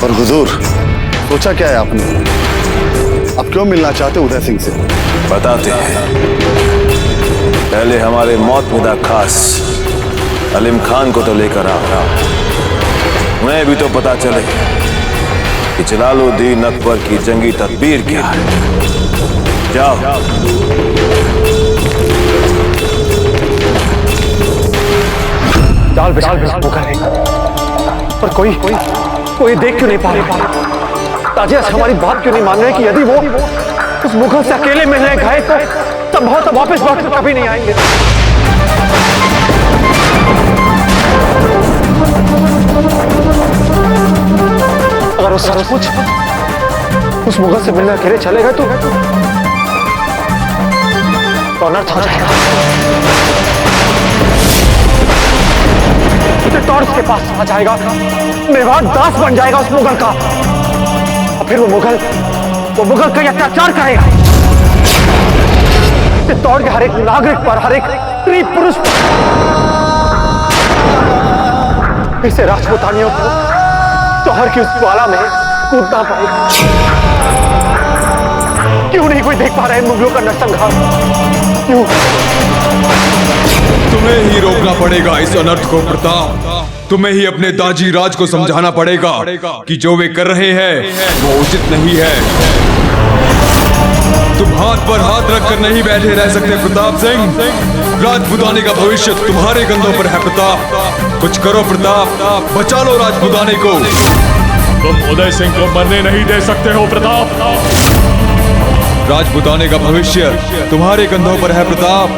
और हुजूर, सोचा क्या है आपने? आप क्यों मिलना चाहते उदय सिंह से? बताते हैं। पहले हमारे मौतमिदा खास अलीम खान को तो लेकर आओ। उन्हें भी तो पता चले कि जलालुद्दीन अकबर की जंगी तदबीर क्या है। जाओ। जाल बिछा पर कोई देख क्यों नहीं पा रहा? ताजिया हमारी बात क्यों नहीं मान रहे कि यदि वो उस मुगल से अकेले मिलने गए तो संभव तो वापस लौट कर कभी नहीं आएंगे। अगर वो सचमुच उस मुगल से मिलने अकेले चले गए तो अनर्थ हो जाएगा। टॉर्च के पास आ जाएगा, मेवाड़ दास बन जाएगा उस मुगल का, और फिर वो मुगल कई अत्याचार करेगा। चित्तौड़ के हर एक नागरिक पर, हर एक स्त्री पुरुष पर इसे राजपूतानियों को शहर की उस ज्वाला में कूदना पड़ेगा। क्यों नहीं कोई देख पा रहा है मुगलों का नरसंहार? क्यों? तुम्हें ही रोकना पड़ेगा इस अनर्थ को प्रताप। तुम्हें ही अपने दाजी राज को समझाना पड़ेगा कि जो वे कर रहे हैं वो उचित नहीं है। तुम हाथ पर हाथ रखकर नहीं बैठे रह सकते प्रताप सिंह। राजपूताने का भविष्य तुम्हारे कंधों पर है प्रताप। कुछ करो प्रताप, बचा लो राजपूताने को। तुम उदय सिंह को मरने नहीं दे सकते हो प्रताप। राजपूताने का भविष्य तुम्हारे कंधों पर है प्रताप।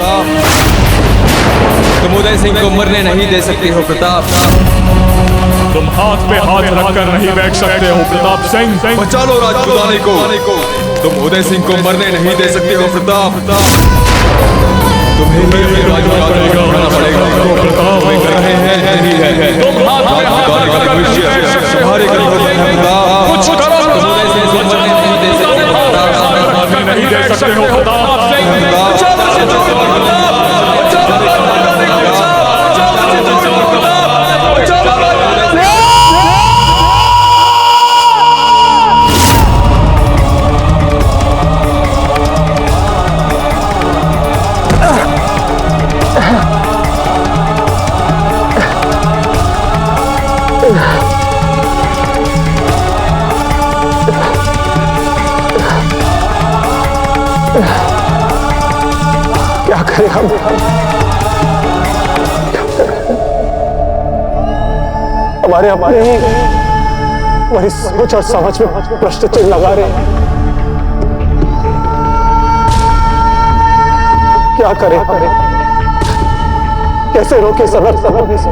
तुम उदय सिंह को मरने नहीं दे सकते हो प्रताप। तुम हाथ पे हाथ रखकर नहीं बैठ सकते हो प्रताप सिंह। बचा लो राजपूताने को। तुम उदय सिंह को मरने नहीं दे सकते हो प्रताप। तुम्हें ही राजपूताने को मरना पड़ेगा। तुम्हें कर रहे हैं नहीं है। राजपूताने का भविष्य तुम्हारे कंधों पर है प्रताप। कुछ करो। तुम उदय सिंह को मरने नहीं दे सकते हो प्रताप। नहीं दे सकते हो प्रताप। क्या करें हम? हमारे हमारी सोच और समझ में प्रश्न चिन्ह लगा रहे हैं। क्या करें हम? कैसे रोके समय से?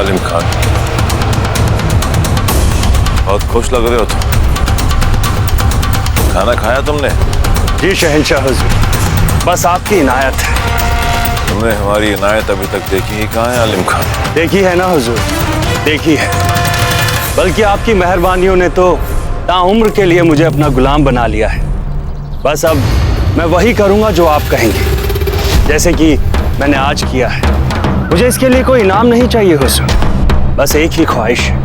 अलीम खान, बहुत खुश लग रहे हो तुम। खाना खाया तुमने? जी शहंशाह हुजूर, बस आपकी इनायत है। तुमने हमारी इनायत अभी तक देखी ही कहाँ है अलीम खान? देखी है ना हुजूर, देखी है। बल्कि आपकी मेहरबानियों ने तो ताउम्र के लिए मुझे अपना गुलाम बना लिया है। बस अब मैं वही करूंगा जो आप कहेंगे, जैसे कि मैंने आज किया है। मुझे इसके लिए कोई इनाम नहीं चाहिए हुजूर, बस एक ही ख्वाहिश है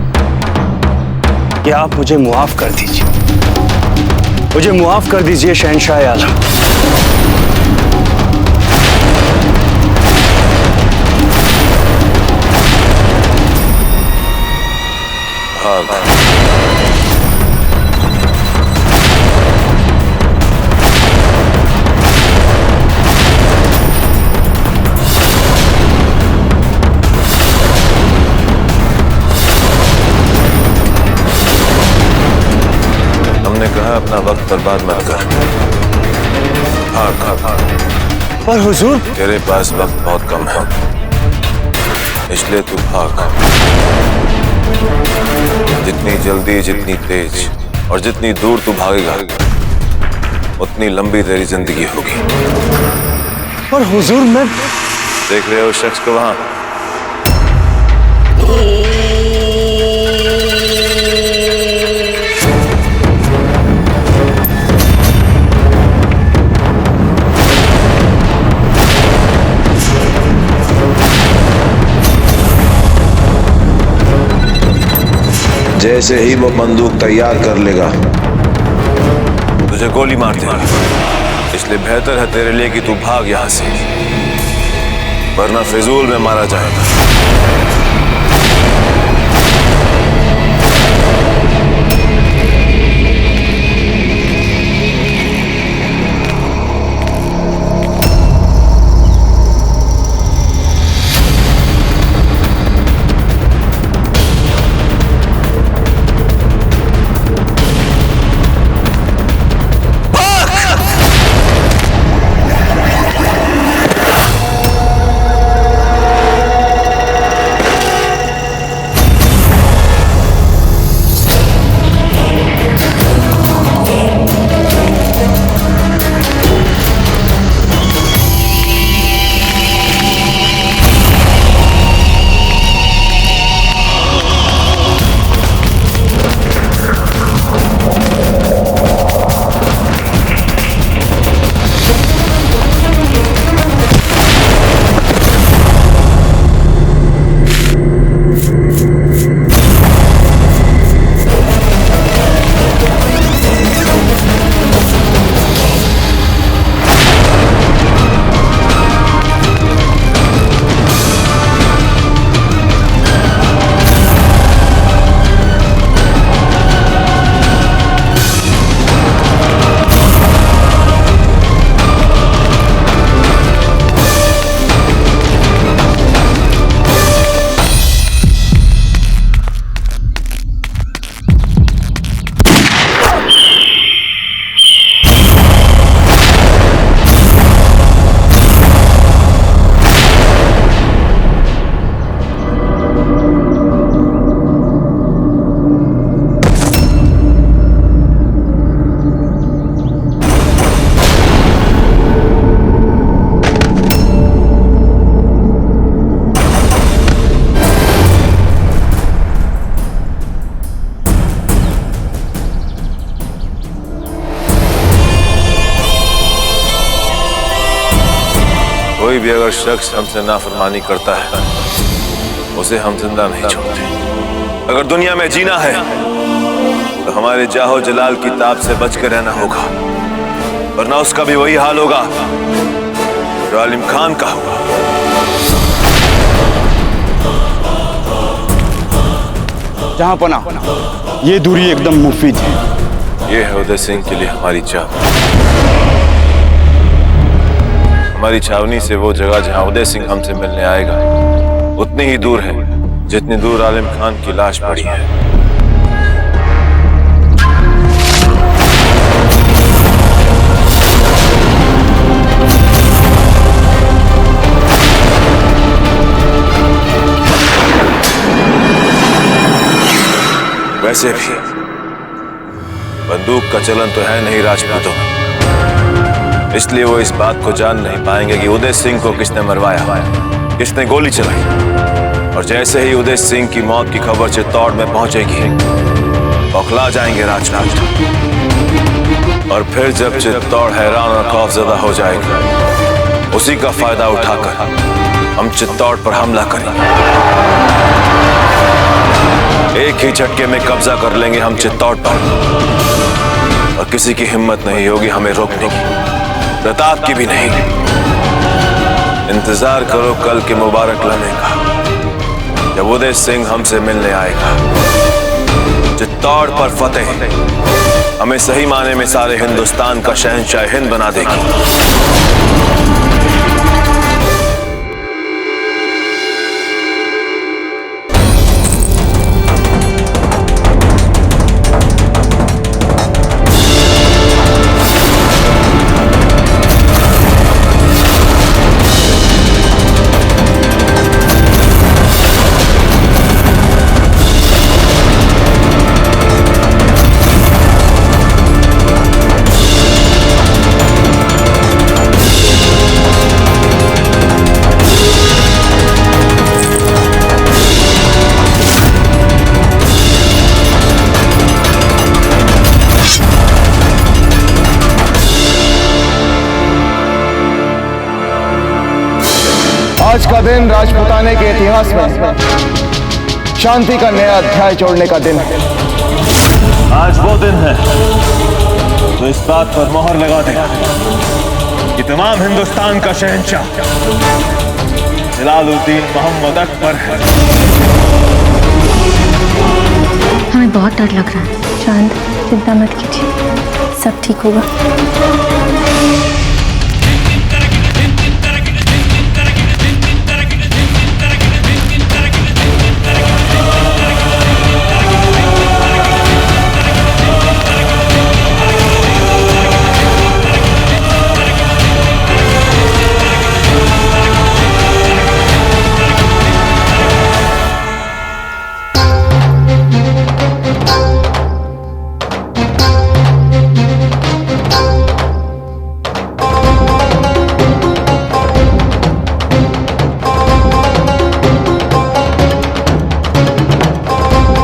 कि आप मुझे मुआफ कर दीजिए। मुझे मुआफ कर दीजिए शहंशाह आलम। अपना वक्त बर्बाद मत कर। भाग। पर हुजूर, तेरे पास वक्त बहुत कम है, इसलिए तू भाग। जितनी जल्दी, जितनी तेज और जितनी दूर तू भागेगा, उतनी लंबी तेरी जिंदगी होगी। पर हुजूर, मैं देख रहे हो उस शख्स को वहां? जैसे ही वो बंदूक तैयार कर लेगा तुझे गोली मार देगा। इसलिए बेहतर है तेरे लिए कि तू भाग यहां से, वरना फिजूल में मारा जाएगा। कोई भी अगर शख्स हमसे नाफरमानी करता है उसे हम जिंदा नहीं छोड़ते। अगर दुनिया में जीना है तो हमारे जाहो जलाल की ताब से बच कर रहना होगा, वरना उसका भी वही हाल होगा जो आलिम खान का होगा। जहां पना ये दूरी एकदम मुफीद है। ये है उदय सिंह के लिए हमारी चाह। हमारी छावनी से वो जगह जहां उदय सिंह हमसे मिलने आएगा उतनी ही दूर है जितनी दूर आलिम खान की लाश पड़ी है। वैसे भी बंदूक का चलन तो है नहीं राजपूतों में, इसलिए वो इस बात को जान नहीं पाएंगे कि उदय सिंह को किसने मरवाया, किसने गोली चलाई। और जैसे ही उदय सिंह की मौत की खबर चित्तौड़ में पहुंचेगी बौखला जाएंगे राजपूत। और फिर जब चित्तौड़ हैरान और खौफजदा हो जाएगा उसी का फायदा उठाकर हम चित्तौड़ पर हमला करेंगे। एक ही झटके में कब्जा कर लेंगे हम चित्तौड़ पर और किसी की हिम्मत नहीं होगी हमें रोकने की, प्रताप की भी नहीं। इंतजार करो कल के मुबारक लम्हे का जब उदय सिंह हमसे मिलने आएगा। चित्तौड़ पर फतेह हमें सही माने में सारे हिंदुस्तान का शहंशाह हिंद बना देगी। आज का दिन राजपूताने के इतिहास में शांति का नया अध्याय जोड़ने का दिन है। आज वो दिन है तो इस बात पर मोहर लगा दे कि तमाम हिंदुस्तान का शहंशाह जलालुद्दीन मोहम्मद अकबर है। हमें बहुत डर लग रहा है। चांद, चिंता मत कीजिए, सब ठीक होगा।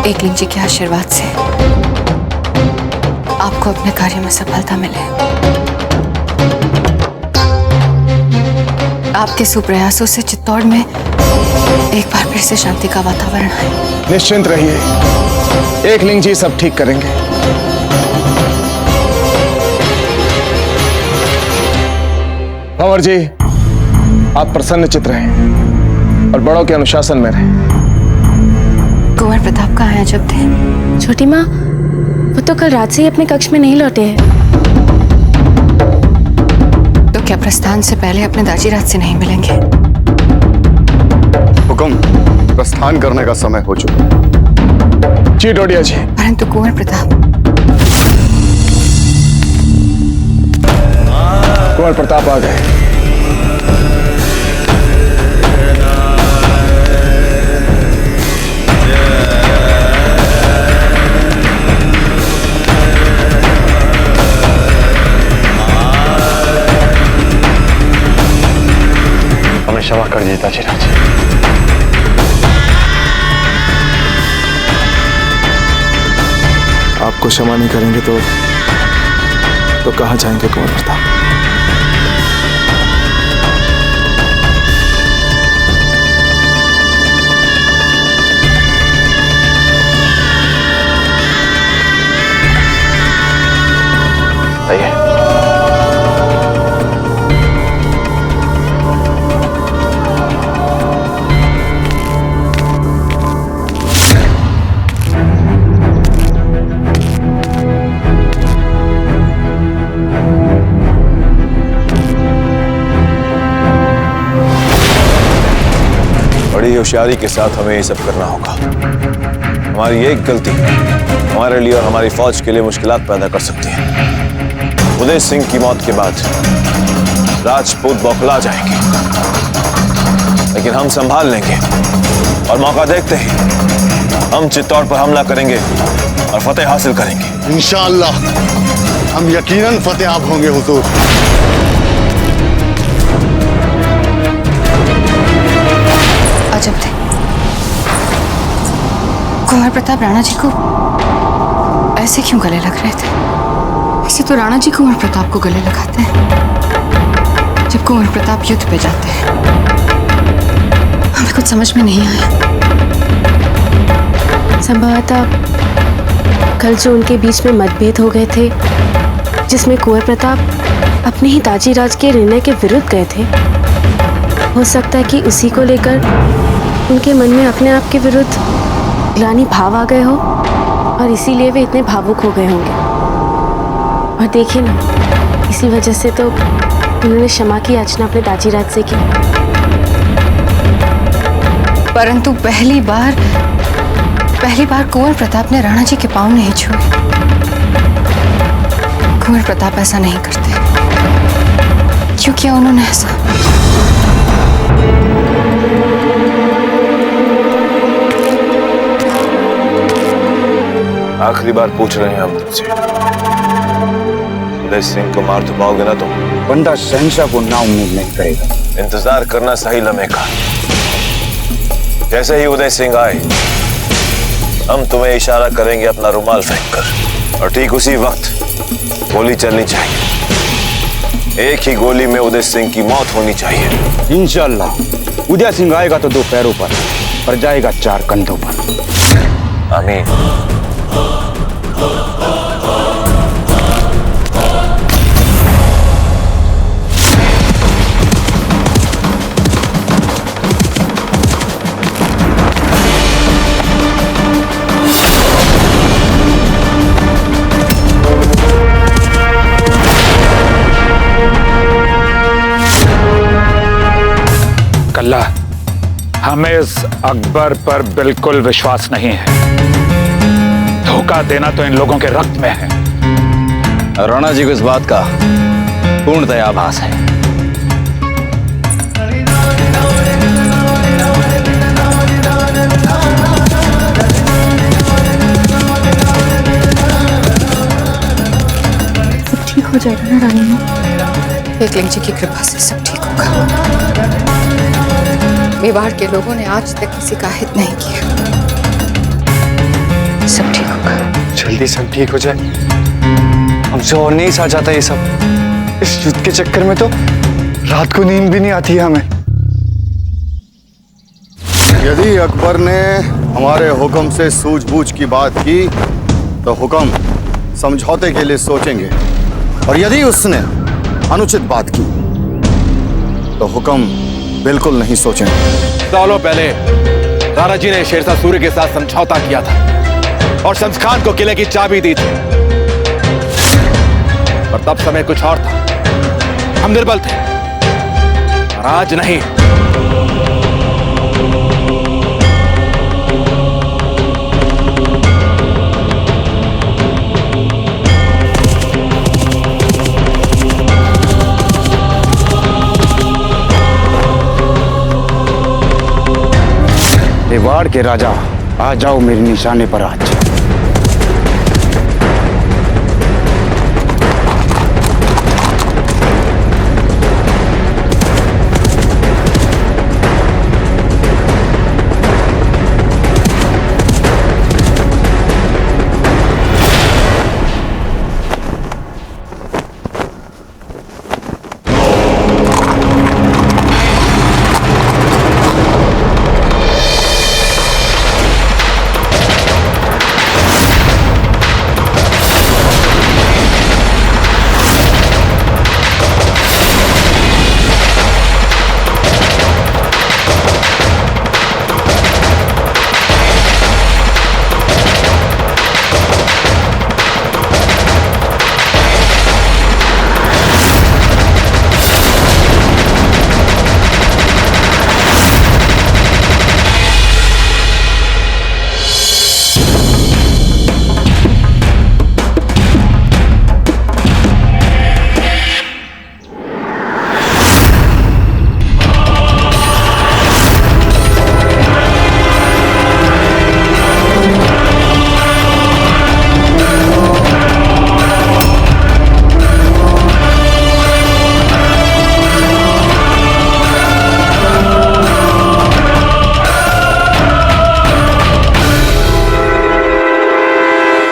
एकलिंग जी के आशीर्वाद से आपको अपने कार्य में सफलता मिले। आपके सुप्रयासों से चित्तौड़ में एक बार फिर से शांति का वातावरण है। निश्चिंत रहिए, एकलिंग जी सब ठीक करेंगे। भंवर जी, आप प्रसन्नचित्त रहें और बड़ों के अनुशासन में रहें। कुंवर प्रताप कहाँ हैं जब थे? छोटी माँ, वो तो कल रात से ही अपने कक्ष में नहीं लौटे हैं। तो क्या प्रस्थान से पहले अपने दाजीराज से नहीं मिलेंगे? हुकुम, प्रस्थान करने का समय हो चुका। जी डोडिया जी। परंतु कुंवर प्रताप, कुंवर प्रताप आ गए। क्षमा कर दीजिए दाजीराज। आपको क्षमा नहीं करेंगे तो कहाँ जाएंगे कुंवर प्रताप? आइए। बड़ी होशियारी के साथ हमें ये सब करना होगा। हमारी एक गलती हमारे लिए और हमारी फौज के लिए मुश्किलात पैदा कर सकती है। उदय सिंह की मौत के बाद राजपूत बौखला जाएंगे, लेकिन हम संभाल लेंगे और मौका देखते ही हम चित्तौड़ पर हमला करेंगे और फतेह हासिल करेंगे। इंशाअल्लाह हम यकीनन फतेहाब होंगे हुजूर। अजब थे, कुंवर प्रताप राणा जी को ऐसे क्यों गले लग रहे थे? ऐसे तो राणा जी कुंवर प्रताप को गले लगाते हैं जब कुंवर प्रताप युद्ध पे जाते हैं। हमें कुछ समझ में नहीं आया। संभवतः कल जो उनके बीच में मतभेद हो गए थे, जिसमें कुंवर प्रताप अपने ही दाजीराज के निर्णय के विरुद्ध गए थे, हो सकता है कि उसी को लेकर उनके मन में अपने आप के विरुद्ध ग्लानि भाव आ गए हो और इसीलिए वे इतने भावुक हो गए होंगे। और देखिए ना, इसी वजह से तो उन्होंने क्षमा की याचना अपने दाजीराज से की। परंतु पहली बार कुंवर प्रताप ने राणा जी के पांव नहीं छुए। कुंवर प्रताप ऐसा नहीं करते। क्यों किया उन्होंने ऐसा? आखिरी बार पूछ रहे हैं हम तुमसे, उदय सिंह को मार तो पाओगे ना तुम? बंदा शहंशाह को नाउम्मीद नहीं करेगा। इंतजार करना सही लम्हे का। जैसे ही उदय सिंह आए, हम तुम्हें इशारा करेंगे अपना रुमाल फेंककर, और ठीक उसी वक्त गोली चलनी चाहिए। एक ही गोली में उदय सिंह की मौत होनी चाहिए। इंशाअल्लाह उदय सिंह आएगा तो 2 पैरों पर और जाएगा 4 कंधों पर। आमीन। कल्ला, हमें इस अकबर पर बिल्कुल विश्वास नहीं है। धोखा देना तो इन लोगों के रक्त में है। राणा जी को इस बात का पूर्णतया आभास है। सब ठीक हो जाएगा ना रानी माँ? एकलिंग जी की कृपा से सब ठीक होगा। मेवाड़ के लोगों ने आज तक किसी का हित नहीं किया। सब ठीक होगा। जल्दी सब ठीक हो जाए। हमसे और नहीं सहा जाता ये सब। इस युद्ध के चक्कर में तो रात को नींद भी नहीं आती है हमें। यदि अकबर ने हमारे हुक्म से सूझबूझ की बात की तो हुक्म समझौते के लिए सोचेंगे, और यदि उसने अनुचित बात की तो हुक्म बिल्कुल नहीं सोचेंगे। सालों पहले राणा जी ने शेरशाह सूर्य के साथ समझौता किया था और शम्स खान को किले की चाबी दी थी, और तब समय कुछ और था। हम निर्बल थे, और आज नहीं। मेवाड़ के राजा, आ जाओ मेरे निशाने पर आज।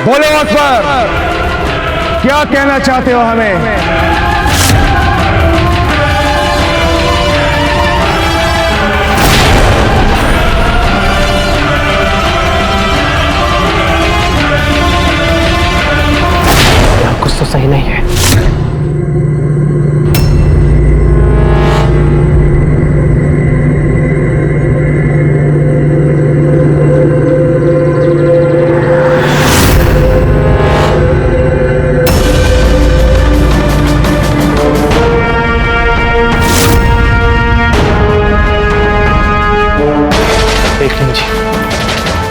बोलो अकबर, क्या कहना चाहते हो हमें? कुछ तो सही नहीं है।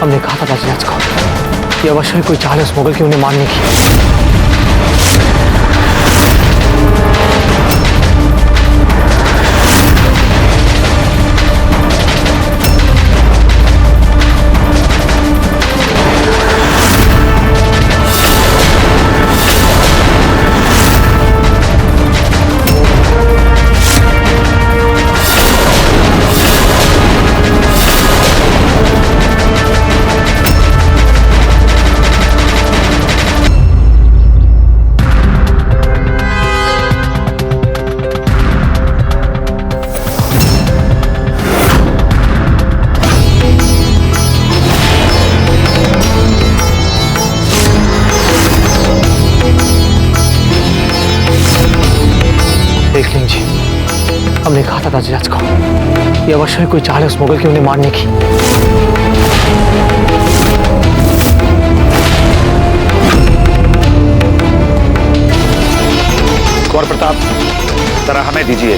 हमने कहा था ताजीराज को कि अवश्य ही कोई चाल है उस मुगल की उन्हें मारने की। कहा था ताजीराज को कि अवश्य कोई चाल है उस मुगल की उन्हें मारने की। कुंवर प्रताप, जरा हमें दीजिए।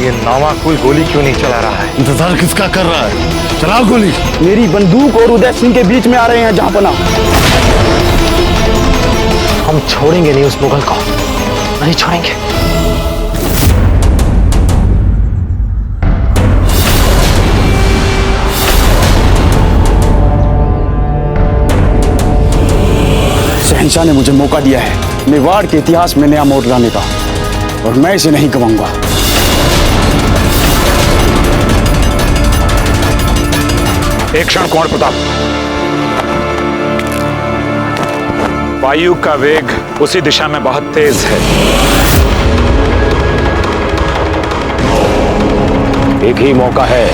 ये नावाकुल गोली क्यों नहीं चला रहा है? इंतजार किसका कर रहा है? चलाओ गोली। मेरी बंदूक और उदय सिंह के बीच में आ रहे हैं जहांपना। हम छोड़ेंगे नहीं उस मुगल को, नहीं छोड़ेंगे। शहंशाह ने मुझे मौका दिया है मेवाड़ के इतिहास में नया मोड़ लाने का, और मैं इसे नहीं गवाऊंगा। एक क्षण कुंवर प्रताप। वायु का वेग उसी दिशा में बहुत तेज है। एक ही मौका है,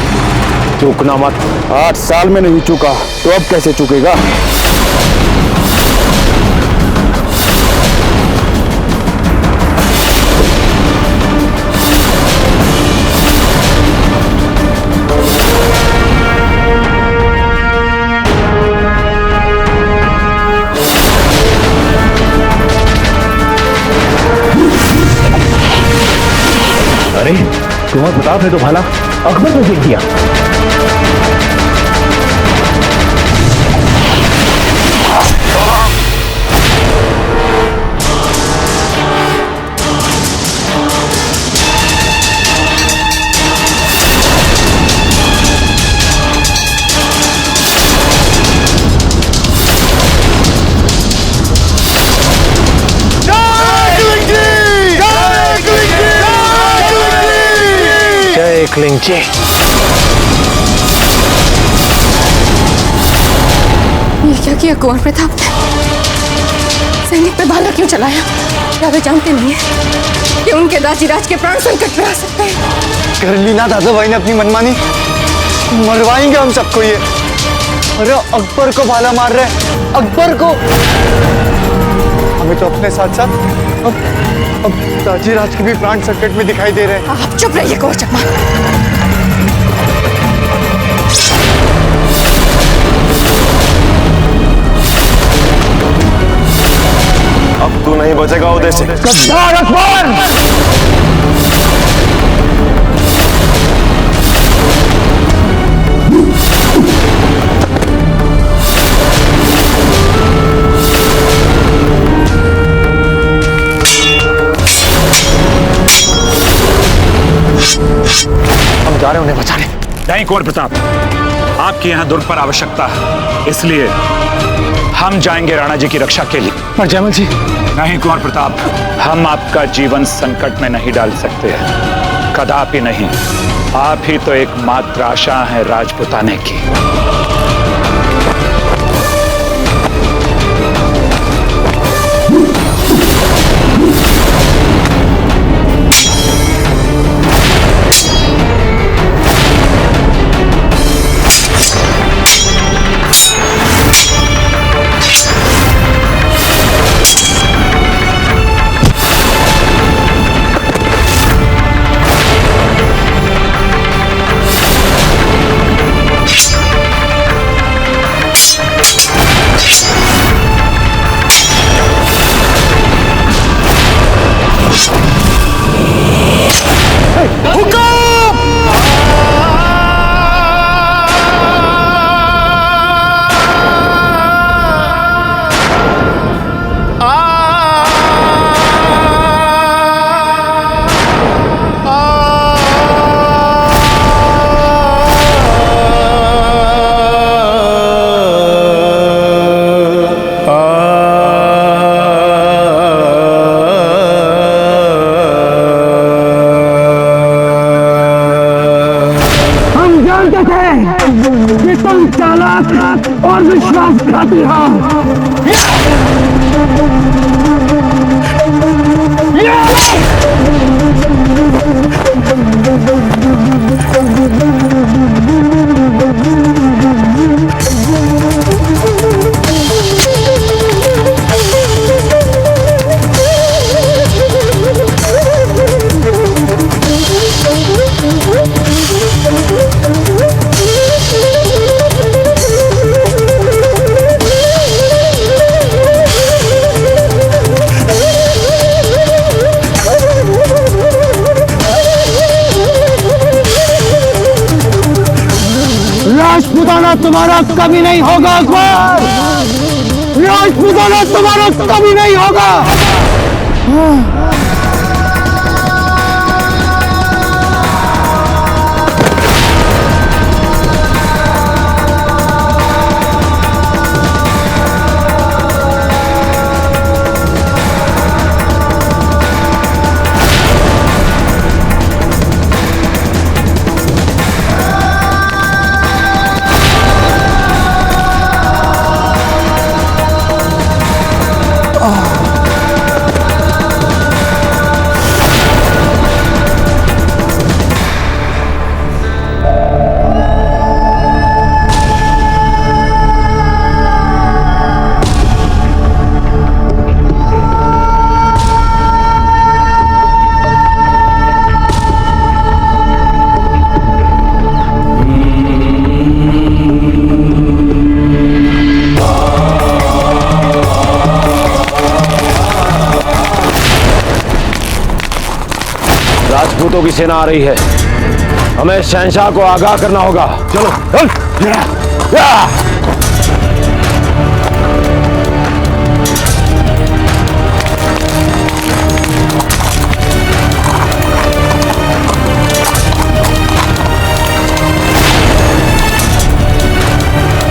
चूकना मत। 8 साल में नहीं चूका तो अब कैसे चूकेगा? अरे कुंवर प्रताप है तो भाला अकबर ने देख दिया। एकलिंग ये क्या किया कुंवर प्रताप ने? सैनिक पे भाला क्यों चलाया? क्या वे जानते नहीं है कि उनके दाजीराज के प्राण संकट में आ सकते हैं? कर ली ना दादा भाई ने अपनी मनमानी, मरवाएंगे हम सबको ये। अरे अकबर को भाला मार रहे, अकबर को। हमें तो अपने साथ साथ अब दाजीराज के भी प्राण संकट में दिखाई दे रहे हैं। आप चुप रहिए कुंवर चकमा। अब तू नहीं बचेगा उदय सिंह। गद्दार अकबर! हम जा रहे हैं उन्हें बचाने। नहीं कुंवर प्रताप, आपकी यहाँ दुर्ग पर आवश्यकता है, इसलिए हम जाएंगे राणा जी की रक्षा के लिए। पर जयमल जी। नहीं कुंवर प्रताप, हम आपका जीवन संकट में नहीं डाल सकते हैं, कदापि नहीं। आप ही तो एकमात्र आशा है राजपुताने की। और विश्वासघाती राजपूताना तुम्हारा कभी नहीं होगा अकबर, राजपूताना तुम्हारा कभी नहीं होगा। राजपूतों की सेना आ रही है, हमें शहंशाह को आगाह करना होगा। चलो चल।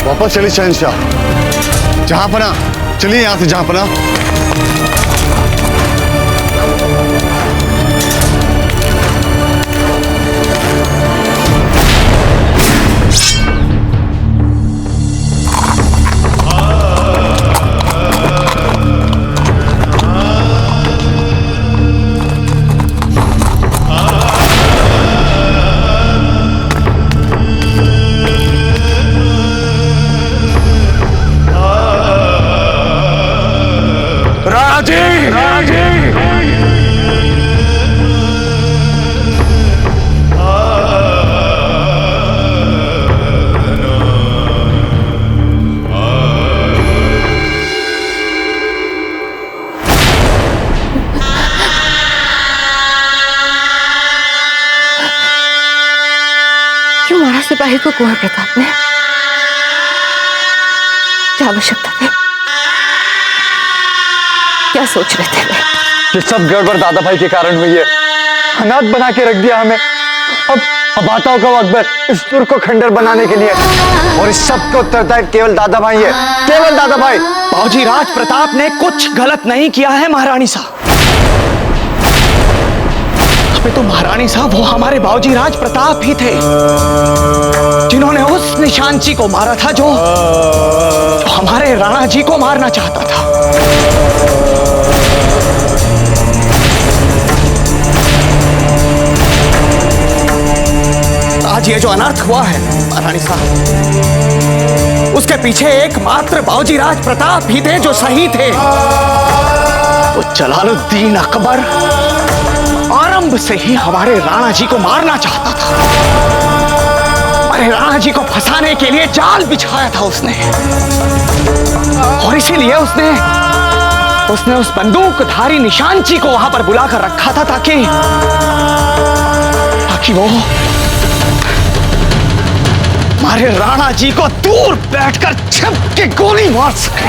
वापस चलिए शहंशाह, जहां पना चलिए, यहां से जहां पना। क्यों मारा सिपाही को कुंवर प्रताप ने? क्या आवश्यकता थी? क्या सोच रहे थे वे? ये सब गड़बड़ दादा भाई के कारण हुई है। अनाथ बना के रख दिया हमें। अब आता होगा अकबर इस तुर्क को खंडर बनाने के लिए, और इस सब को उत्तरदायी केवल दादा भाई है, केवल दादा भाई। बाबूजी राज प्रताप ने कुछ गलत नहीं किया है महारानी साहब। अबे तो महारानी साहब वो हमारे बाबूजी राज प्रताप ही थे जिन्होंने उस निशांची को मारा था जो हमारे राणा जी को मारना चाहता था। आज ये जो अनर्थ हुआ है महारानी साहब, उसके पीछे एकमात्र बाबूजी राज प्रताप ही थे जो सही थे। वो जलालुद्दीन अकबर आरंभ से ही हमारे राणा जी को मारना चाहता था। हमारे राणा जी को फंसाने के लिए जाल बिछाया था उसने, और इसीलिए उसने उस बंदूकधारी निशांची को वहां पर बुलाकर रखा था ताकि वो हमारे राणा जी को दूर बैठकर छिप के गोली मार सके।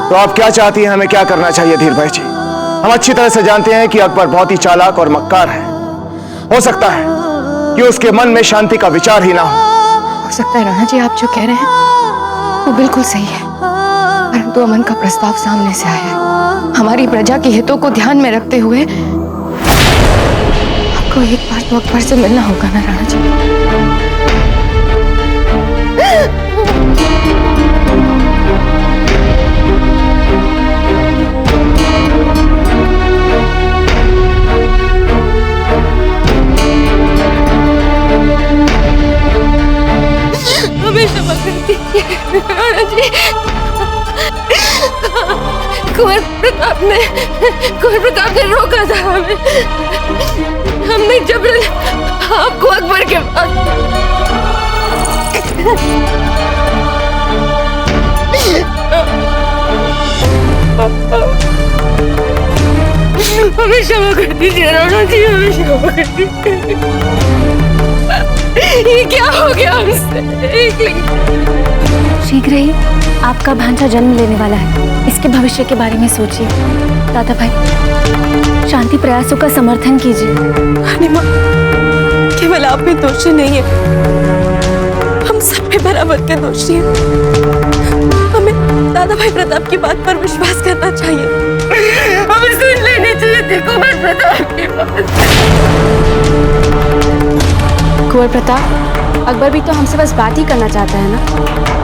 तो आप क्या चाहती हैं, हमें क्या करना चाहिए धीर भाई जी? हम अच्छी तरह से जानते हैं कि अकबर बहुत ही चालाक और मक्कार है, हो सकता है कि उसके मन में शांति का विचार ही ना हो सकता है राणा जी आप जो कह रहे हैं वो बिल्कुल सही है, परंतु अमन का प्रस्ताव सामने से आया है। हमारी प्रजा के हितों को ध्यान में रखते हुए आपको एक बार तो अकबर से मिलना होगा ना राणा जी। हमें क्षमा कर दीजिए राणा जी। कुंवर प्रताप ने रोका था हमें। हमने जबरन आपको अकबर के पास। हमें क्षमा कर दीजिए राणा जी, हमें क्षमा कर दीजिए। ये क्या हो गया हमसे? शीघ्र ही आपका भांजा जन्म लेने वाला है, इसके भविष्य के बारे में सोचिए। दादा भाई, शांति प्रयासों का समर्थन कीजिए। माँ, केवल आप में दोषी नहीं है, हम सब में बराबर के दोषी हैं। हमें दादा भाई प्रताप की बात पर विश्वास करना चाहिए। हमें सुन लेनी चाहिए थी कुंवर प्रताप की बात। कुंवर प्रताप, अकबर भी तो हमसे बस बात ही करना चाहता है ना,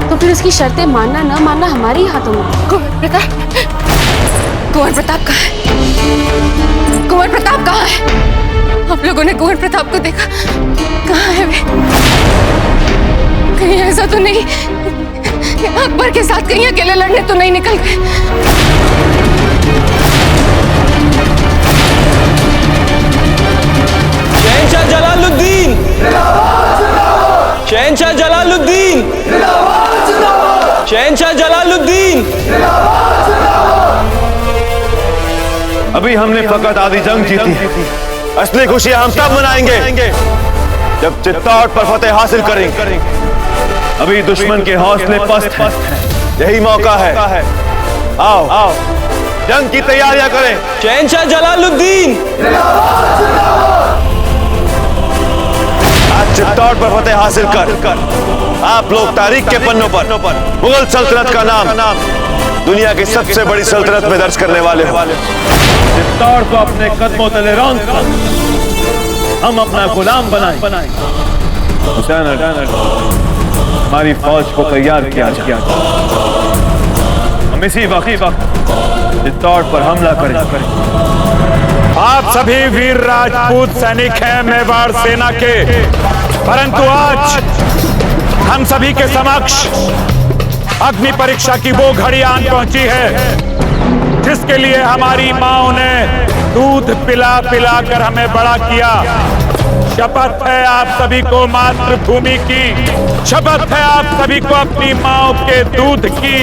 तो फिर उसकी शर्तें मानना न मानना हमारे ही हाथों में। कुंवर प्रताप कहाँ है? कुंवर प्रताप कहाँ है? आप लोगों ने कुंवर प्रताप को देखा? कहाँ है वे? कहीं ऐसा तो नहीं अकबर के साथ कहीं अकेले लड़ने तो नहीं निकल गए? शहंशाह जलालुद्दीन, शहंशाह जलालुद्दीन, शहंशाह जलालुद्दीन। अभी हमने फकत आधी जंग जीती, असली खुशियां हम तब मनाएंगे जब चित्तौड़ पर फतेह हासिल करेंगे। अभी दुश्मन के हौसले पस्त हैं, यही मौका है। आओ जंग की तैयारियां करें। शहंशाह जलालुद्दीन, आज चित्तौड़ पर फतेह हासिल कर आप लोग तारीख के पन्नों पर मुगल सल्तनत का नाम दुनिया की सबसे बड़ी सल्तनत में दर्ज करने वाले हो। चित्तौड़ को अपने कदमों तले रौंद कर हम अपना गुलाम बनाएं। हुसैन हमारी फौज को तैयार किया जाए। हम इसी वक्त चित्तौड़ पर हमला करें। आप सभी वीर राजपूत सैनिक हैं मेवाड़ सेना के, परंतु आज हम सभी के समक्ष अग्नि परीक्षा की वो घड़ी आन पहुंची है जिसके लिए हमारी माओं ने दूध पिला पिला कर हमें बड़ा किया। शपथ है आप सभी को मातृभूमि की, शपथ है आप सभी को अपनी माओं के दूध की,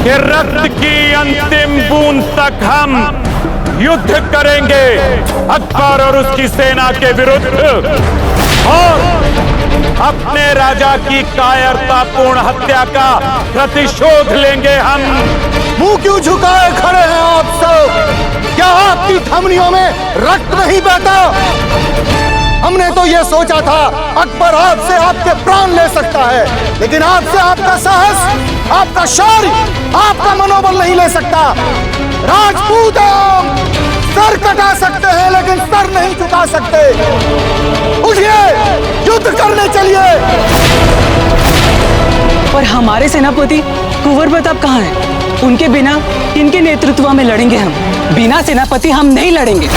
कि रक्त की अंतिम बूंद तक हम युद्ध करेंगे अकबर और उसकी सेना के विरुद्ध, और अपने राजा की कायरतापूर्ण हत्या का प्रतिशोध लेंगे हम। मुंह क्यों झुकाए खड़े हैं आप सब? क्या आपकी धमनियों में रक्त नहीं बहता? हमने तो ये सोचा था अकबर आपसे आपके प्राण ले सकता है, लेकिन आपसे आपका साहस, आपका शौर्य, आपका मनोबल नहीं ले सकता। राजपूत हम सर कटा सकते हैं लेकिन सर नहीं झुका सकते। उठिए, युद्ध करने चलिए। और हमारे सेनापति कुंवर प्रताप कहाँ हैं? उनके बिना इनके नेतृत्व में लड़ेंगे हम, बिना सेनापति हम नहीं लड़ेंगे।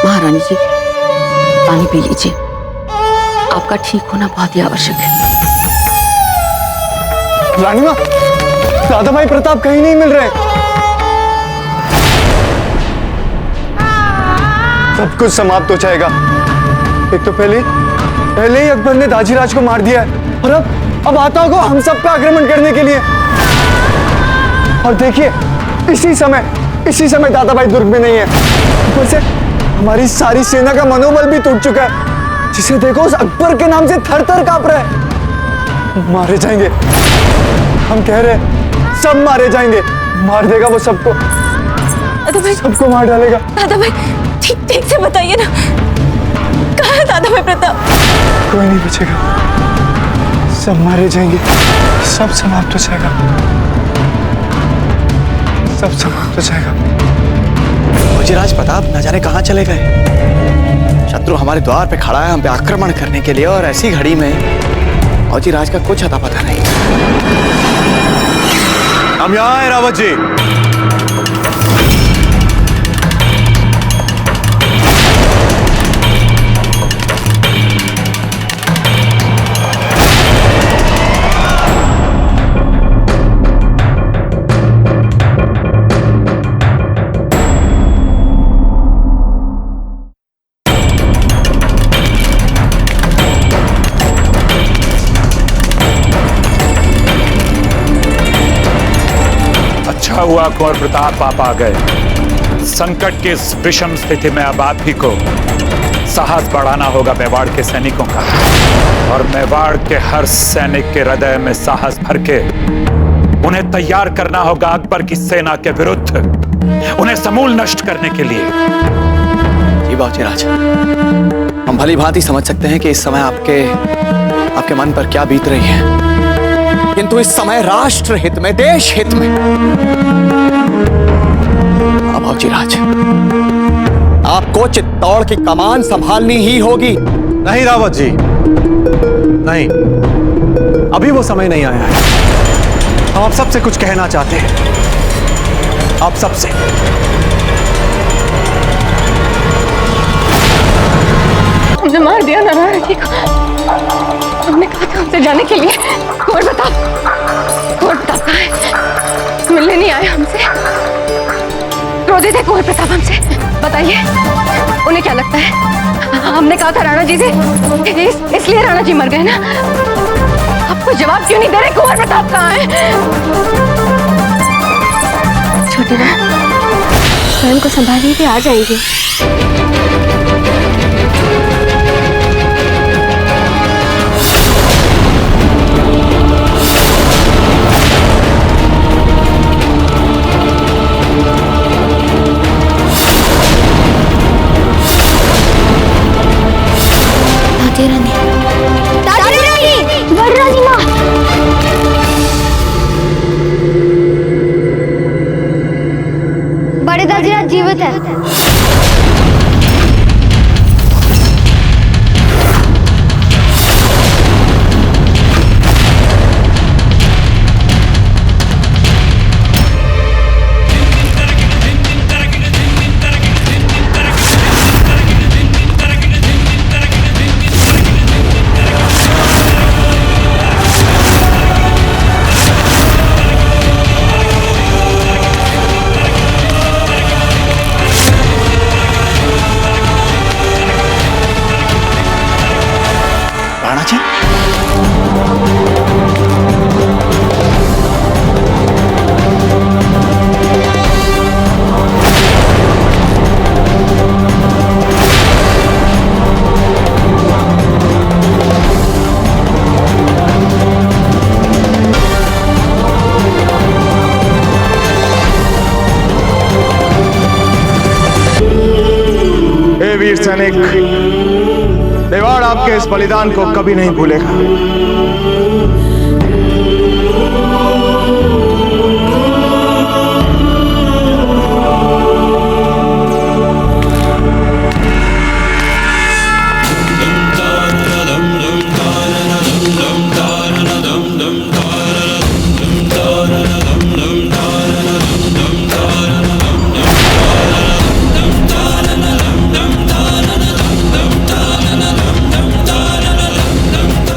महारानी जी, पानी पी लीजिए, आपका ठीक होना बहुत ही आवश्यक है। रानी माँ, दादा भाई प्रताप कहीं नहीं मिल रहे। सब कुछ समाप्त हो जाएगा। एक तो पहले ही अकबर ने दाजीराज को मार दिया है, और अब आता होगा हम सब पे आक्रमण करने के लिए। और देखिए, इसी समय दादा भाई दुर्ग में नहीं है। हमारी सारी सेना का मनोबल भी टूट चुका है। जिसे देखो उस अकबर के नाम से थर थर कांप रहा है। मारे जाएंगे, हम कह रहे हैं, सब मारे जाएंगे। मार देगा वो सबको, दादा भाई, सबको मार डालेगा। दादा भाई ठीक से बताइए ना, कहाँ है दादा भाई प्रताप? कोई नहीं बचेगा, सब मारे जाएंगे, सब समाप्त हो जाएगा, सब समाप्त हो जाएगा। फौजीराज प्रताप न जाने कहाँ चले गए। शत्रु हमारे द्वार पे खड़ा है हम पे आक्रमण करने के लिए, और ऐसी घड़ी में फौजीराज का कुछ अता पता नहीं। हम यहाँ हैं रावत जी। अच्छा हुआ कुंवर प्रताप आप आ गए। संकट की इस विषम स्थिति में अब आप ही को साहस बढ़ाना होगा मेवाड़ के सैनिकों का, और मेवाड़ के हर सैनिक के हृदय में साहस भर के उन्हें तैयार करना होगा अकबर की सेना के विरुद्ध, उन्हें समूल नष्ट करने के लिए। जी बाबूजीराज, हम भली भांति समझ सकते हैं कि इस समय आपके मन पर क्या बीत रही है, किंतु इस समय राष्ट्र हित में, देश हित में बाबूजीराज, आपको चित्तौड़ की कमान संभालनी ही होगी। नहीं रावत जी, नहीं, अभी वो समय नहीं आया है। हम आप सबसे कुछ कहना चाहते हैं, आप सबसे। हमने मार दिया नारायण जी को। हमने कहा था हमसे जाने के लिए। कुंवर प्रताप कहाँ है? मिलने नहीं आए हमसे, रोजे थे कुंवर प्रताप हमसे। बताइए उन्हें क्या लगता है? हमने कहा था राणा जी से, इसलिए राणा जी मर गए ना। आपको जवाब क्यों नहीं दे रहे? कुंवर प्रताप कहाँ है? छोटी बहन, स्वयं को संभालिए, वे आ जाएंगे। बड़े दाजीराज जीवित है। वीर सैनिक, मेवाड़ आपके इस बलिदान को कभी नहीं भूलेगा।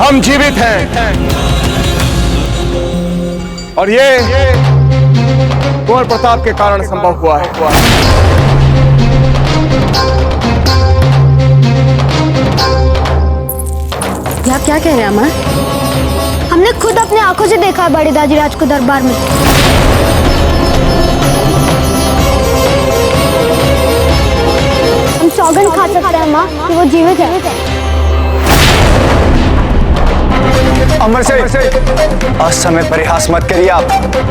हम जीवित हैं, और ये कुंवर प्रताप के कारण संभव हुआ है। ये आप क्या कह रहे हैं अमर? हमने खुद अपने आंखों से देखा है बड़े दाजीराज को दरबार में। हम सौगंध जीवित है। अमर से असमय परिहास मत करिए आप,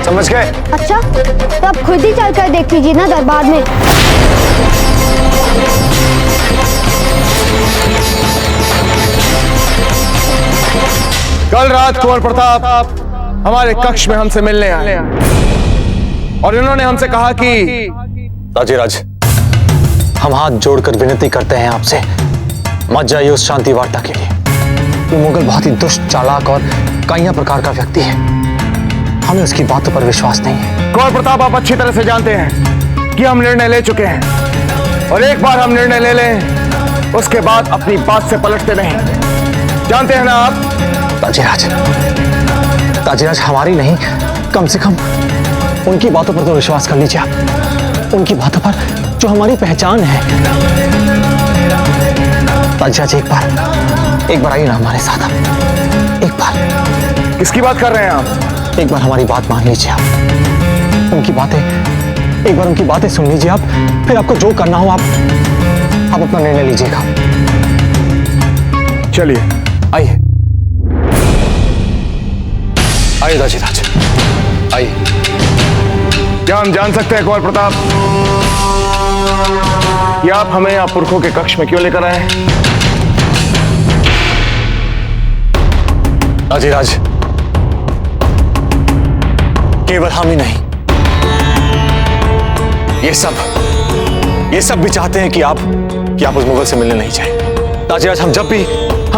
समझ गए? अच्छा, तो आप खुद ही चलकर देख लीजिए ना दरबार में। कल रात कुंवर प्रताप हमारे कक्ष में हमसे मिलने आए और इन्होंने हमसे कहा कि ताजीराज, हम हाथ जोड़कर विनती करते हैं आपसे, मत जाइए उस शांति वार्ता के लिए। ये मुगल बहुत ही दुष्ट, चालाक और काइया प्रकार का व्यक्ति है। हमें उसकी बातों पर विश्वास नहीं है। कुंवर प्रताप, आप अच्छी तरह से जानते हैं कि हम निर्णय ले चुके हैं और एक बार हम निर्णय ले लें उसके बाद अपनी बात से पलटते नहीं। जानते हैं ना आप? ताजीराज, हमारी नहीं, कम से कम उनकी बातों पर तो विश्वास कर लीजिए आप, उनकी बातों पर जो हमारी पहचान है। ताजीराज, एक बार आइए ना हमारे साथ आप, एक बार। किसकी बात कर रहे हैं आप? एक बार हमारी बात मान लीजिए आप, उनकी बातें, एक बार उनकी बातें सुन लीजिए आप, फिर आपको जो करना हो आप अपना निर्णय लीजिएगा। चलिए, आइए आइए ताजीराज, आइए। क्या हम जान सकते हैं कुंवर प्रताप कि आप हमें आप पुरखों के कक्ष में क्यों लेकर आए? ताजीराज, केवल हम ही नहीं, ये सब भी चाहते हैं कि आप उस मुगल से मिलने नहीं जाए। ताजीराज, हम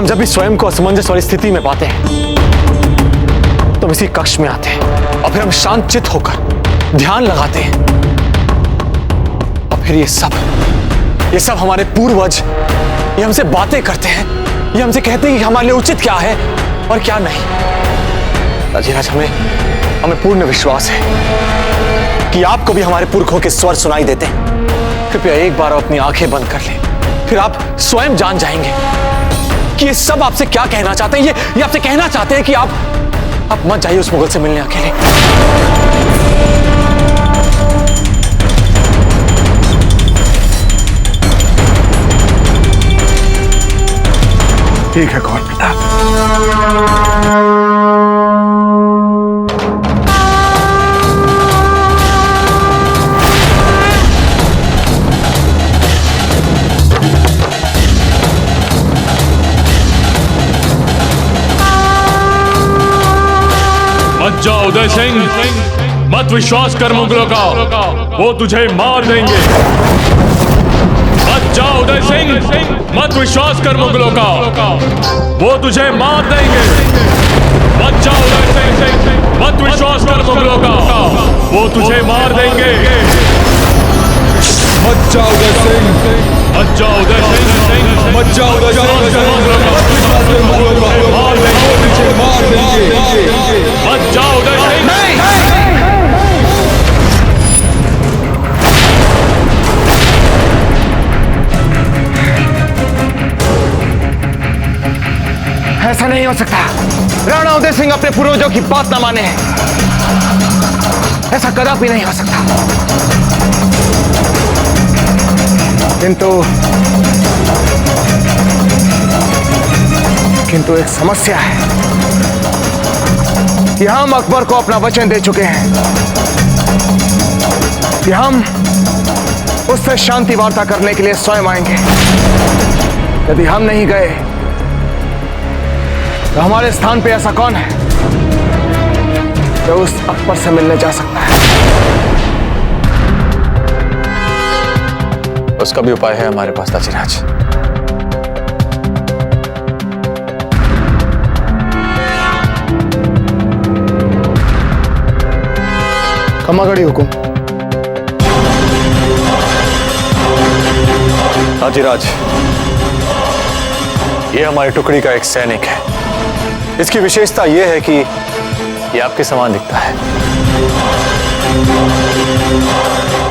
जब भी स्वयं को असमंजस वाली स्थिति में पाते हैं तो इसी कक्ष में आते हैं और फिर हम शांत चित्त होकर ध्यान लगाते हैं और फिर ये सब हमारे पूर्वज ये हमसे बातें करते हैं, ये हमसे कहते हैं कि हमारे लिए उचित क्या है और क्या नहीं। ताजीराज, हमें पूर्ण विश्वास है कि आपको भी हमारे पुरखों के स्वर सुनाई देते हैं। कृपया एक बार अपनी आंखें बंद कर लें, फिर आप स्वयं जान जाएंगे कि ये सब आपसे क्या कहना चाहते हैं। ये आपसे कहना चाहते हैं कि आप मत जाइए उस मुगल से मिलने अकेले। ठीक है कुंवर प्रताप। मत जा उदय सिंह, मत विश्वास कर मुगलों का, वो तुझे मार देंगे। मत जा उदय सिंह, मत विश्वास कर मुगलों का, वो तुझे मार देंगे। मत जा उदय सिंह, मत विश्वास कर मुगलों का, वो तुझे मार देंगे। मत जा उदय सिंह, मत जा उदय सिंह, मत जा उदय सिंह, मार देंगे। मत जा उदय सिंह। ऐसा नहीं हो सकता। राणा उदय सिंह अपने पूर्वजों की बात ना माने, ऐसा कदापि नहीं हो सकता। किंतु एक समस्या है कि हम अकबर को अपना वचन दे चुके हैं कि हम उससे शांति वार्ता करने के लिए स्वयं आएंगे। यदि हम नहीं गए तो हमारे स्थान पे ऐसा कौन है जो उस अकबर से मिलने जा सकता है? उसका भी उपाय है हमारे पास ताजीराज। खमागढ़ी हुकुम। ताजीराज, ये हमारी टुकड़ी का एक सैनिक है। इसकी विशेषता यह है कि ये आपके समान दिखता है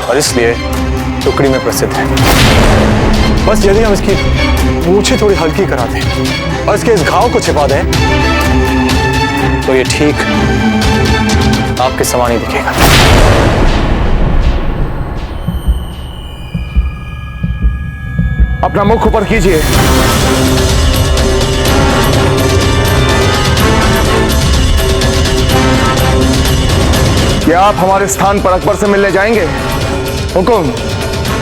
और इसलिए टुकड़ी में प्रसिद्ध है। बस यदि हम इसकी मूछें थोड़ी हल्की करा दें और इसके इस घाव को छिपा दें तो ये ठीक आपके समान ही दिखेगा। अपना अपना मुख ऊपर कीजिए। क्या आप हमारे स्थान पर अकबर से मिलने जाएंगे? हुकुम,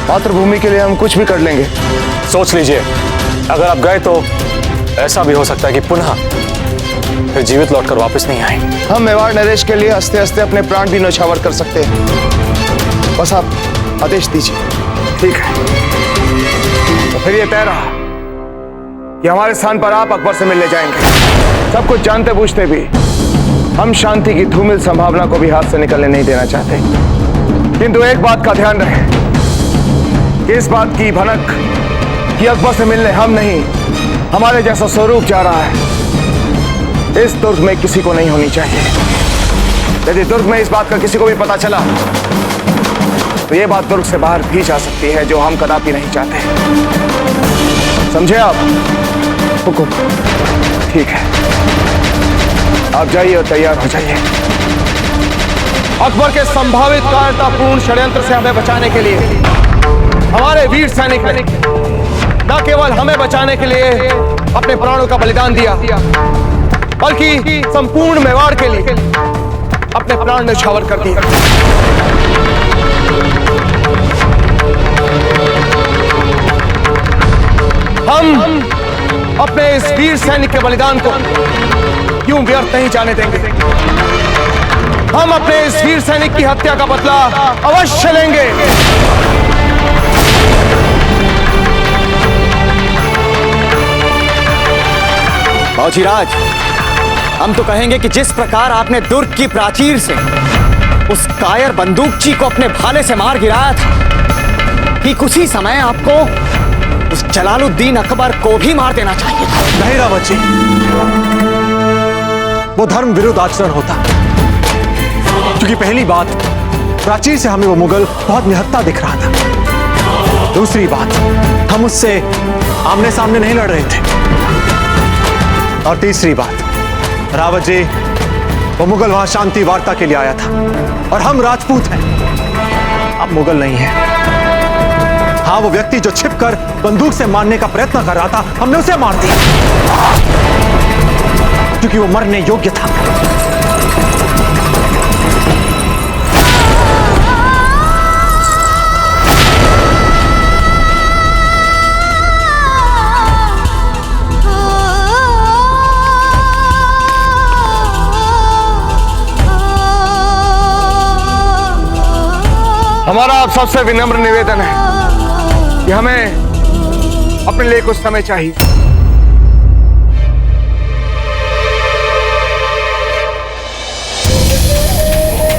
मातृभूमि के लिए हम कुछ भी कर लेंगे। सोच लीजिए, अगर आप गए तो ऐसा भी हो सकता है कि पुनः फिर जीवित लौटकर वापस नहीं आए। हम मेवाड़ नरेश के लिए हंसते हंसते अपने प्राण भी न्यौछावर कर सकते हैं। बस आप आदेश दीजिए। ठीक है, तो फिर ये तय रहा कि हमारे स्थान पर आप अकबर से मिलने जाएंगे। सब कुछ जानते बूझते भी हम शांति की धूमिल संभावना को भी हाथ से निकलने नहीं देना चाहते। किंतु एक बात का ध्यान रहे कि इस बात की भनक कि अकबर से मिलने हम नहीं, हमारे जैसा स्वरूप जा रहा है, इस दुर्ग में किसी को नहीं होनी चाहिए। यदि दुर्ग में इस बात का किसी को भी पता चला तो यह बात दुर्ग से बाहर भी जा सकती है, जो हम कदापि नहीं चाहते। समझे आप? हुकुम। ठीक है, आप जाइए और तैयार हो जाइए। अकबर के संभावित कायरतापूर्ण षड्यंत्र से हमें बचाने के लिए हमारे वीर सैनिक ने न केवल हमें बचाने के लिए अपने प्राणों का बलिदान दिया, बल्कि संपूर्ण मेवाड़ के लिए अपने प्राण न्यौछावर कर दिए। हम अपने इस वीर सैनिक के बलिदान को यूं व्यर्थ नहीं जाने देंगे। हम अपने इस वीर सैनिक की हत्या का बदला अवश्य लेंगे। बाबूजीराज, हम तो कहेंगे कि जिस प्रकार आपने दुर्ग की प्राचीर से उस कायर बंदूकची को अपने भाले से मार गिराया था, ठीक उसी समय आपको उस जलालुद्दीन अकबर को भी मार देना चाहिए था। नहीं रावत जी, वो धर्म विरुद्ध आचरण होता। क्योंकि पहली बात, प्राचीर से हमें वो मुगल बहुत निहत्था दिख रहा था। दूसरी बात, हम उससे आमने सामने नहीं लड़ रहे थे। और तीसरी बात, रावत जी, वो मुगल वहां शांति वार्ता के लिए आया था और हम राजपूत हैं, अब मुगल नहीं है। हाँ, वो व्यक्ति जो छिपकर बंदूक से मारने का प्रयत्न कर रहा था, हमने उसे मार दिया क्योंकि वो मरने योग्य था। हमारा आप सबसे विनम्र निवेदन है कि हमें अपने लिए कुछ समय चाहिए।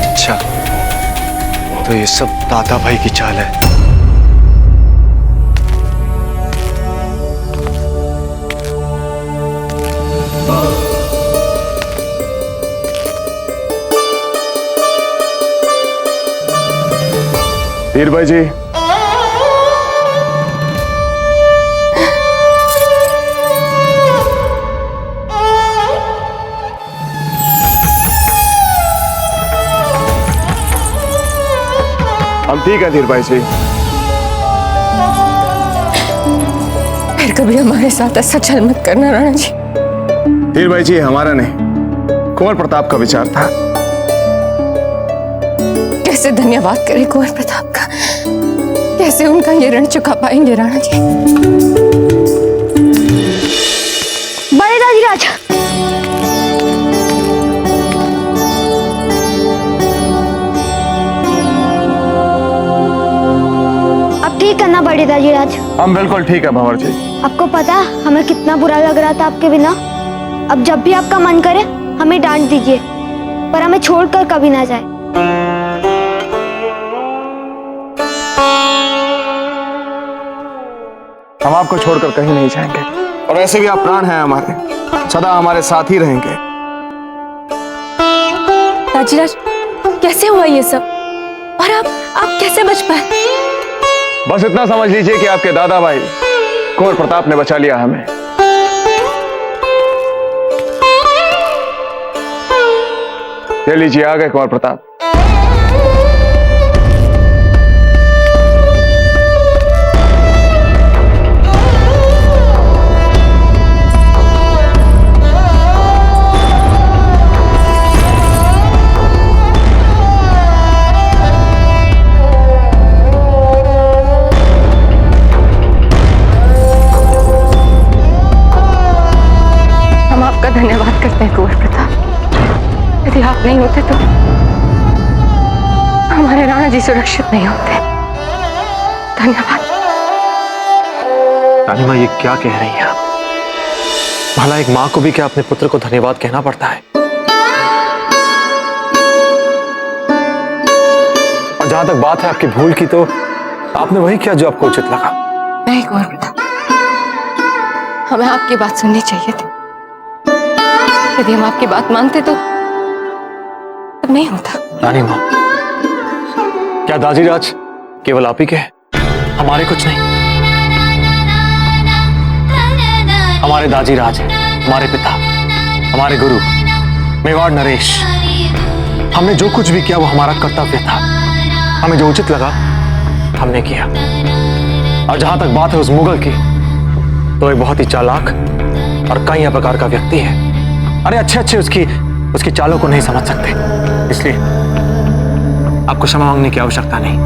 अच्छा, तो ये सब दादा भाई की चाल है। वीर भाई जी, हम ठीक है। धीर भाई जी, फिर कभी हमारे साथ ऐसा छल मत करना राणा जी। धीर भाई जी, हमारा नहीं, कुंवर प्रताप का विचार था। कैसे धन्यवाद करें कुंवर प्रताप का, कैसे उनका ये ऋण चुका पाएंगे राणा जी। बड़े दादीराज, अब ठीक है ना बड़े दादीराज? हम बिल्कुल ठीक है भंवर जी। आपको पता हमें कितना बुरा लग रहा था आपके बिना। अब जब भी आपका मन करे हमें डांट दीजिए, पर हमें छोड़कर कभी ना जाए। हम आपको छोड़कर कहीं नहीं जाएंगे, और ऐसे भी आप प्राण हैं हमारे, सदा हमारे साथ ही रहेंगे। दाजीराज, कैसे हुआ ये सब? और आप कैसे बच पाए? बस इतना समझ लीजिए कि आपके दादा भाई कुंवर प्रताप ने बचा लिया हमें। ले लीजिए, आ गए कुंवर प्रताप। नहीं होते तो हमारे राणा जी सुरक्षित नहीं होते। धन्यवाद। रानी माँ, ये क्या कह रही हैं आप? भला एक माँ को भी क्या अपने पुत्र को धन्यवाद कहना पड़ता है? और जहां तक बात है आपकी भूल की, तो आपने वही किया जो आपको उचित लगा। नहीं कुंवर प्रताप, हमें आपकी बात सुननी चाहिए थी। यदि हम आपकी बात मानते तो तब नहीं होता। रानी माँ, क्या दाजीराज केवल आप ही के हैं? हमारे कुछ नहीं। हमारे दाजीराज हैं, हमारे पिता, हमारे गुरु मेवाड़ नरेश। हमने जो कुछ भी किया वो हमारा कर्तव्य था। हमें जो उचित लगा हमने किया। और जहां तक बात है उस मुगल की, तो एक बहुत ही चालाक और कई प्रकार का व्यक्ति है। अरे अच्छे उसकी चालों को नहीं समझ सकते, इसलिए आपको क्षमा मांगने की आवश्यकता नहीं।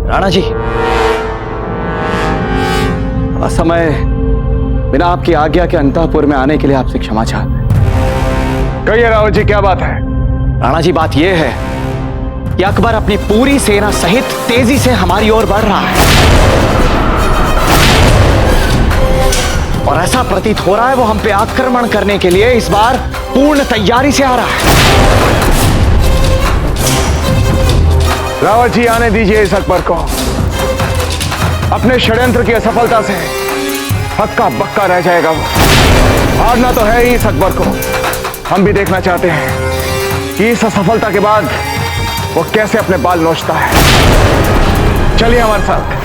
राणा जी, असमय बिना आपकी आज्ञा के अंतःपुर में आने के लिए आपसे क्षमा चाहते हैं। कहिए रावत जी, क्या बात है? राणा जी, बात यह है कि अकबर अपनी पूरी सेना सहित तेजी से हमारी ओर बढ़ रहा है और ऐसा प्रतीत हो रहा है वो हम पे आक्रमण करने के लिए इस बार पूर्ण तैयारी से आ रहा है। रावत जी, आने दीजिए इस अकबर को। अपने षड्यंत्र की असफलता से हक्का बक्का रह जाएगा वो। हारना तो है ही इस अकबर को। हम भी देखना चाहते हैं कि इस असफलता के बाद वो कैसे अपने बाल नोचता है। चलिए हमारे साथ।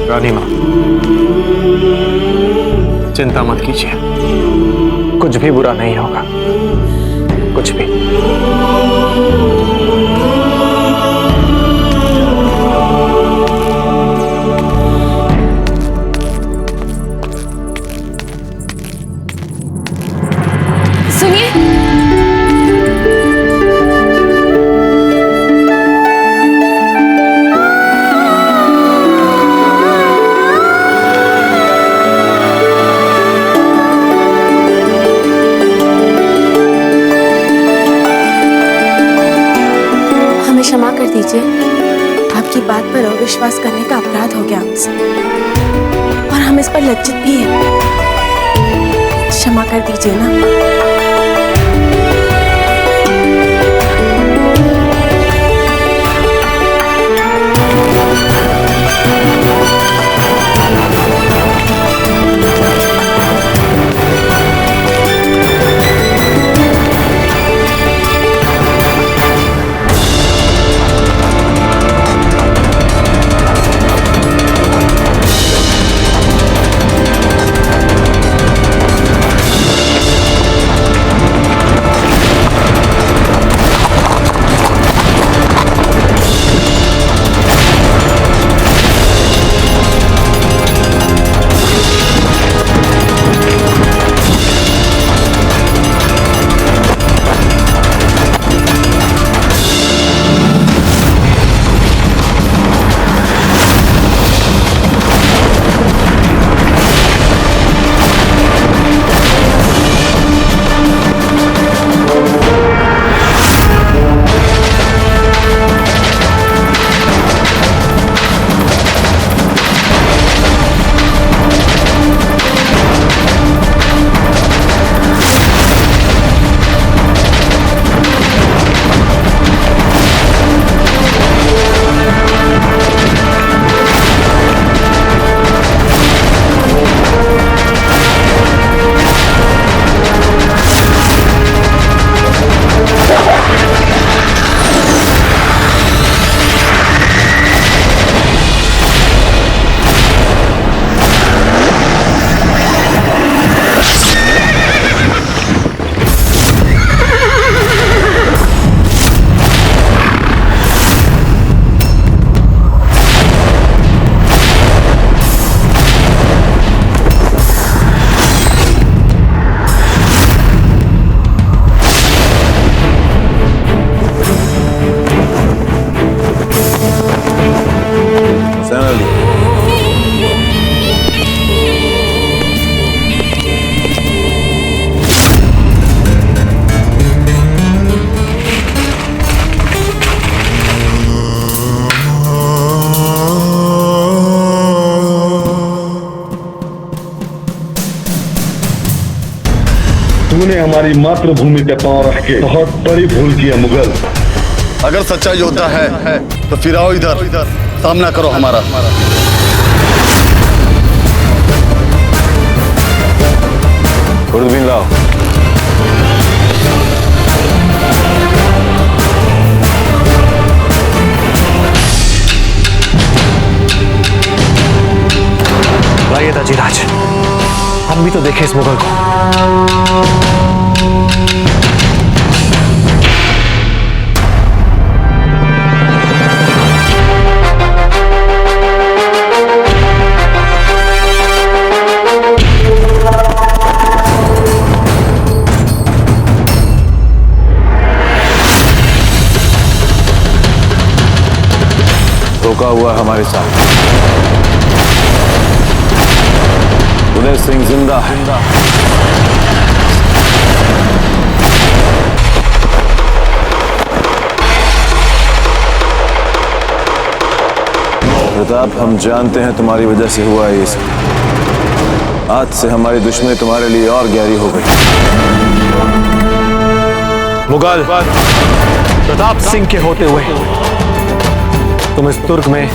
रानी मां, चिंता मत कीजिए, कुछ भी बुरा नहीं होगा, कुछ भी। सुनिए, हमें क्षमा कर दीजिए। आपकी बात पर अविश्वास करने का अपराध हो गया हमसे, और हम इस पर लज्जित भी हैं। क्षमा कर दीजिए ना। हमारी मातृभूमि पे पांव रख के बहुत बड़ी भूल की है मुगल। अगर सच्चा योद्धा है तो फिर आओ इधर, सामना करो हमारा। खुर्दबीन लाओ। लाइए ताजीराज, हम भी तो देखें इस मुगल को। धोखा हुआ हमारे साथ। उदय सिंह जिंदा है। प्रताप, हम जानते हैं तुम्हारी वजह से हुआ है ये सब। आज से हमारी दुश्मनी तुम्हारे लिए और गहरी हो गई। मुगल प्रताप सिंह के होते हुए तुम इस दुर्ग में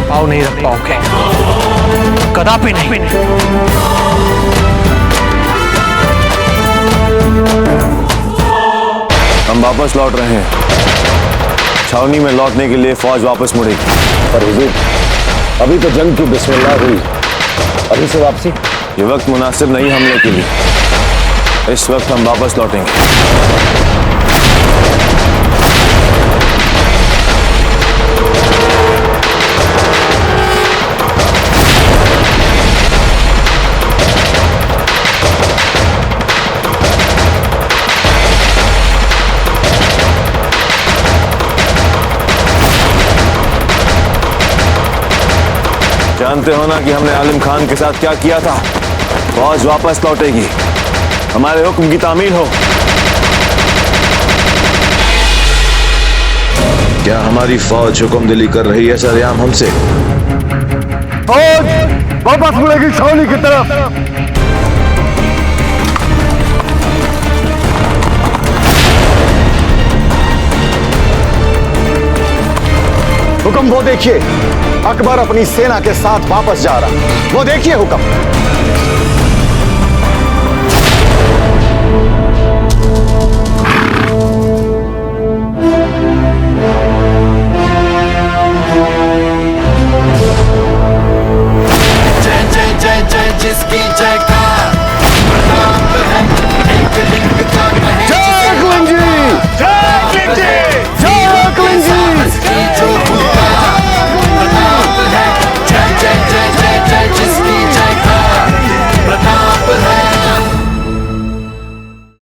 पाँव नहीं रख पाओगे, कदापि नहीं। हम वापस लौट रहे हैं। छावनी में लौटने के लिए फौज वापस मुड़ेगी। पर हुजूर, अभी तो जंग की बिस्मिल्लाह हुई, अभी से वापसी? ये वक्त मुनासिब नहीं हमले के लिए। इस वक्त हम वापस लौटेंगे। जानते हो ना कि हमने आलिम खान के साथ क्या किया था। फौज वापस लौटेगी, हमारे हुक्म की तामील हो। क्या हमारी फौज हुक्म दिली कर रही है सरेआम हमसे? फौज वापस मुड़ेगी छावनी की तरफ। हुक्म वो देखिए, अकबर अपनी सेना के साथ वापस जा रहा। वो देखिए हुक्म।